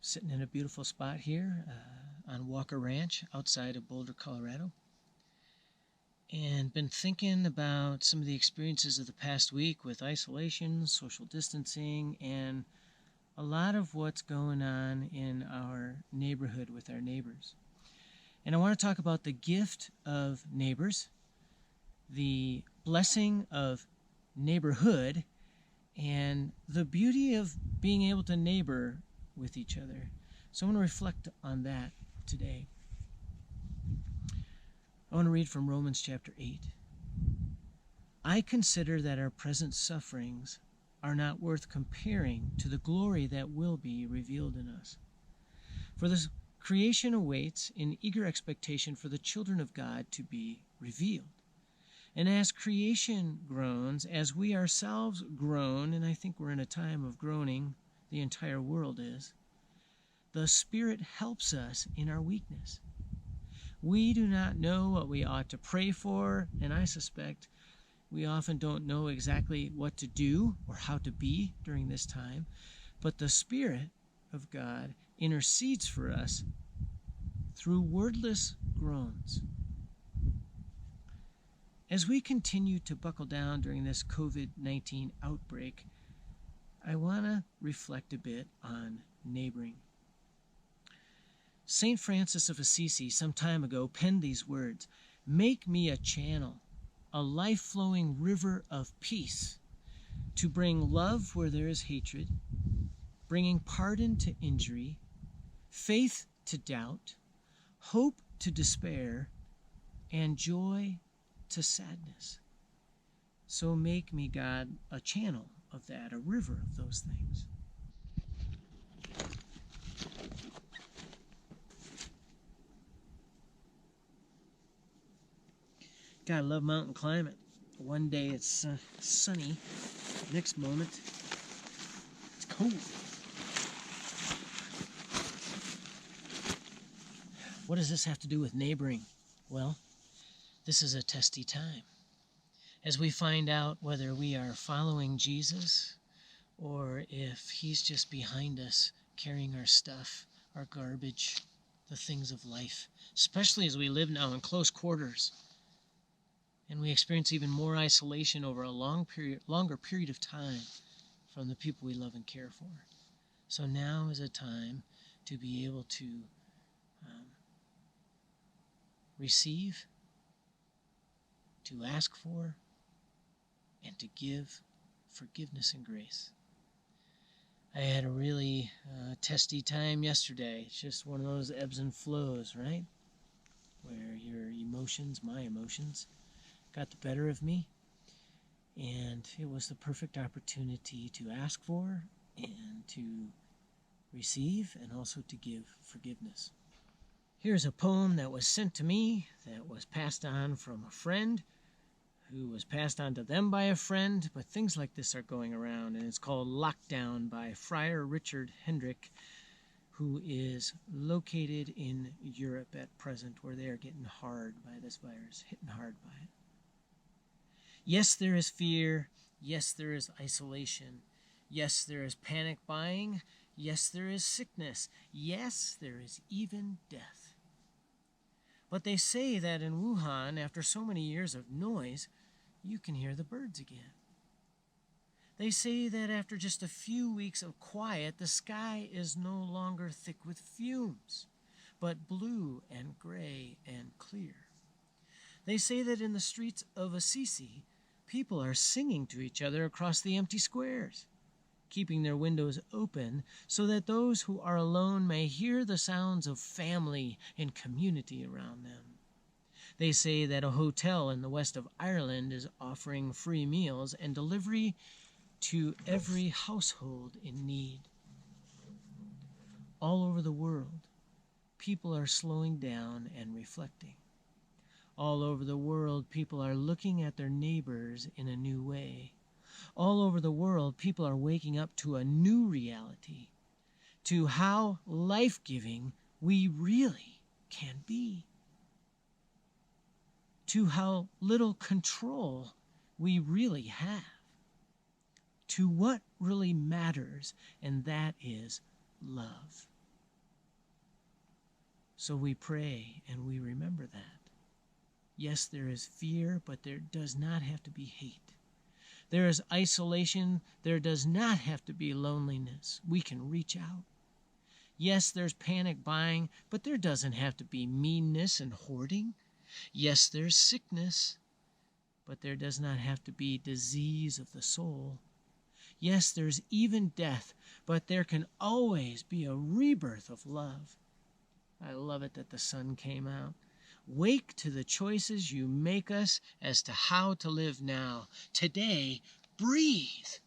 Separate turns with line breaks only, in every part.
Sitting in a beautiful spot here on Walker Ranch outside of Boulder, Colorado. And been thinking about some of the experiences of the past week with isolation, social distancing, and a lot of what's going on in our neighborhood with our neighbors. And I want to talk about the gift of neighbors, the blessing of neighborhood, and the beauty of being able to neighbor with each other. So I want to reflect on that today. I want to read from Romans chapter 8. I consider that our present sufferings are not worth comparing to the glory that will be revealed in us. For the creation awaits in eager expectation for the children of God to be revealed. And as creation groans, as we ourselves groan, and I think we're in a time of groaning, the entire world is, the Spirit helps us in our weakness. We do not know what we ought to pray for, and I suspect we often don't know exactly what to do or how to be during this time, but the Spirit of God intercedes for us through wordless groans. As we continue to buckle down during this COVID-19 outbreak, I want to reflect a bit on neighboring. St. Francis of Assisi some time ago penned these words, "Make me a channel, a life-flowing river of peace, to bring love where there is hatred, bringing pardon to injury, faith to doubt, hope to despair, and joy to sadness. So make me, God, a channel of that, a river of those things." God, I love mountain climate. One day it's sunny, next moment it's cold. What does this have to do with neighboring? Well, this is a testy time. As we find out whether we are following Jesus or if he's just behind us carrying our stuff, our garbage, the things of life, especially as we live now in close quarters. And we experience even more isolation over a longer period of time from the people we love and care for. So now is a time to be able to receive, to ask for, and to give forgiveness and grace. I had a really testy time yesterday. It's just one of those ebbs and flows, right? Where your emotions, my emotions, got the better of me, and it was the perfect opportunity to ask for and to receive and also to give forgiveness. Here's a poem that was sent to me that was passed on from a friend who was passed on to them by a friend, but things like this are going around, and it's called Lockdown by Friar Richard Hendrick, who is located in Europe at present, where they are getting hard by this virus, hitting hard by it. Yes, there is fear. Yes, there is isolation. Yes, there is panic buying. Yes, there is sickness. Yes, there is even death. But they say that in Wuhan, after so many years of noise, you can hear the birds again. They say that after just a few weeks of quiet, the sky is no longer thick with fumes, but blue and gray and clear. They say that in the streets of Assisi, people are singing to each other across the empty squares, keeping their windows open so that those who are alone may hear the sounds of family and community around them. They say that a hotel in the west of Ireland is offering free meals and delivery to every household in need. All over the world, people are slowing down and reflecting. All over the world, people are looking at their neighbors in a new way. All over the world, people are waking up to a new reality, to how life-giving we really can be, to how little control we really have, to what really matters, and that is love. So we pray and we remember that. Yes, there is fear, but there does not have to be hate. There is isolation. There does not have to be loneliness. We can reach out. Yes, there's panic buying, but there doesn't have to be meanness and hoarding. Yes, there's sickness, but there does not have to be disease of the soul. Yes, there's even death, but there can always be a rebirth of love. I love it that the sun came out. Wake to the choices you make us as to how to live now. Today, breathe.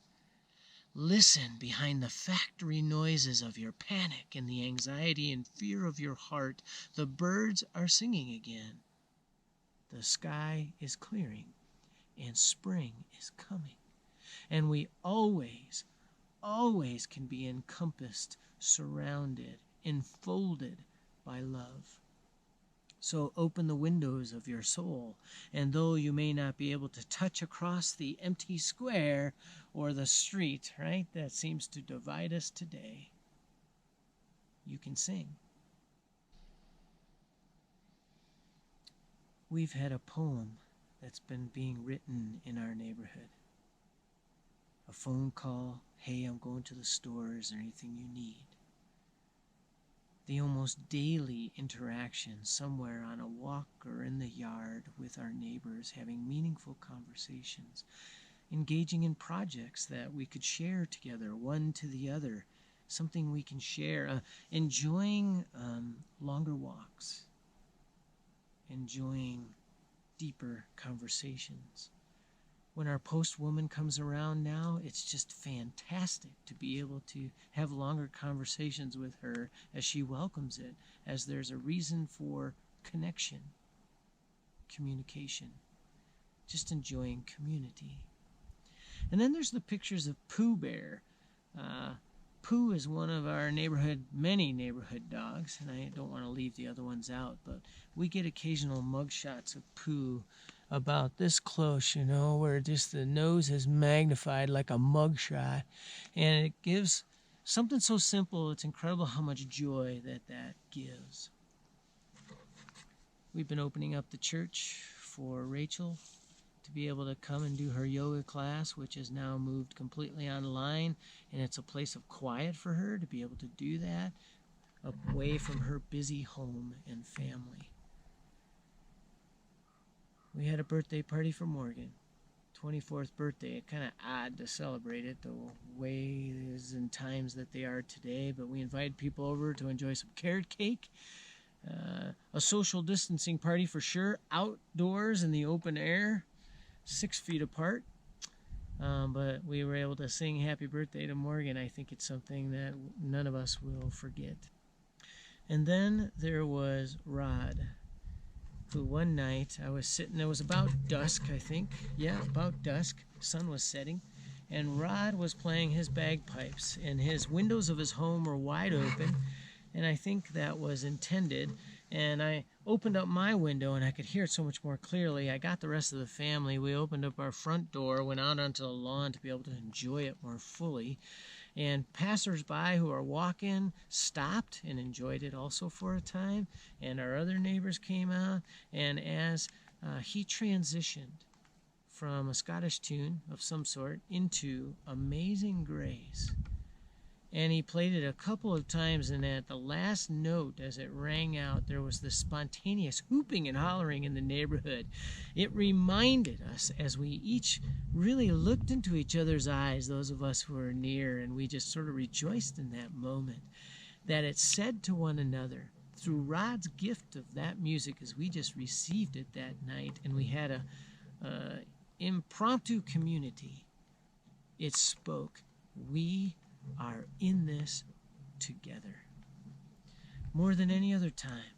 Listen behind the factory noises of your panic and the anxiety and fear of your heart. The birds are singing again. The sky is clearing and spring is coming. And we always can be encompassed, surrounded, enfolded by love. So open the windows of your soul, and though you may not be able to touch across the empty square or the street, right, that seems to divide us today, you can sing. We've had a poem that's been being written in our neighborhood. A phone call, hey, I'm going to the store, is there anything you need? The almost daily interaction somewhere on a walk or in the yard with our neighbors, having meaningful conversations, engaging in projects that we could share together, one to the other, something we can share, enjoying longer walks, enjoying deeper conversations. When our postwoman comes around now, it's just fantastic to be able to have longer conversations with her as she welcomes it, as there's a reason for connection, communication, just enjoying community. And then there's the pictures of Pooh Bear. Pooh is one of our many neighborhood dogs, and I don't want to leave the other ones out, but we get occasional mug shots of Pooh about this close, where just the nose is magnified like a mug shot, and it gives something so simple. It's incredible how much joy that gives. We've been opening up the church for Rachel to be able to come and do her yoga class, which has now moved completely online, and it's a place of quiet for her to be able to do that away from her busy home and family. We had a birthday party for Morgan, 24th birthday. It's kind of odd to celebrate it the ways and times that they are today, but we invited people over to enjoy some carrot cake, a social distancing party for sure, outdoors in the open air, 6 feet apart, but we were able to sing happy birthday to Morgan. I think it's something that none of us will forget. And then there was Rod, who one night I was sitting, it was about dusk, I think. Yeah, about dusk. Sun was setting. And Rod was playing his bagpipes, and his windows of his home were wide open, and I think that was intended. And I opened up my window, and I could hear it so much more clearly. I got the rest of the family. We opened up our front door, went out onto the lawn to be able to enjoy it more fully. And passersby who are walking stopped and enjoyed it also for a time. And our other neighbors came out. And as he transitioned from a Scottish tune of some sort into Amazing Grace, and he played it a couple of times, and at the last note, as it rang out, there was this spontaneous whooping and hollering in the neighborhood. It reminded us, as we each really looked into each other's eyes, those of us who were near, and we just sort of rejoiced in that moment, that it said to one another, through Rod's gift of that music, as we just received it that night, and we had a impromptu community, it spoke, we are in this together. More than any other time,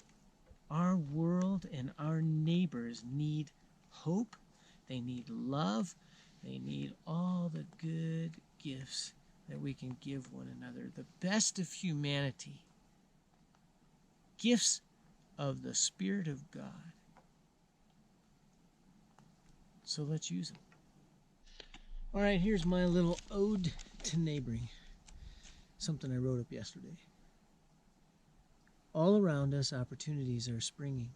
our world and our neighbors need hope, they need love, they need all the good gifts that we can give one another, the best of humanity, gifts of the Spirit of God. So let's use them. All right, here's my little ode to neighboring. Something I wrote up yesterday. All around us, opportunities are springing.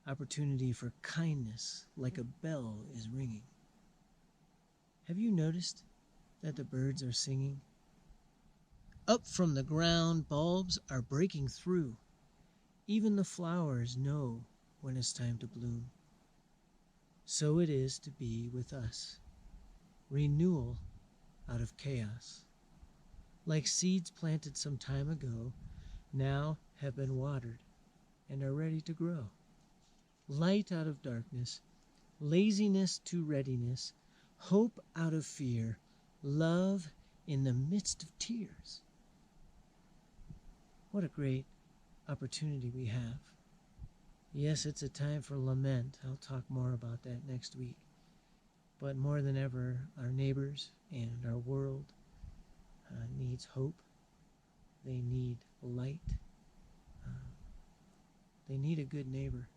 Opportunity for kindness, like a bell, is ringing. Have you noticed that the birds are singing? Up from the ground, bulbs are breaking through. Even the flowers know when it's time to bloom. So it is to be with us. Renewal out of chaos. Like seeds planted some time ago, now have been watered and are ready to grow. Light out of darkness, laziness to readiness, hope out of fear, love in the midst of tears. What a great opportunity we have. Yes, it's a time for lament. I'll talk more about that next week. But more than ever, our neighbors and our world needs hope. They need light. They need a good neighbor.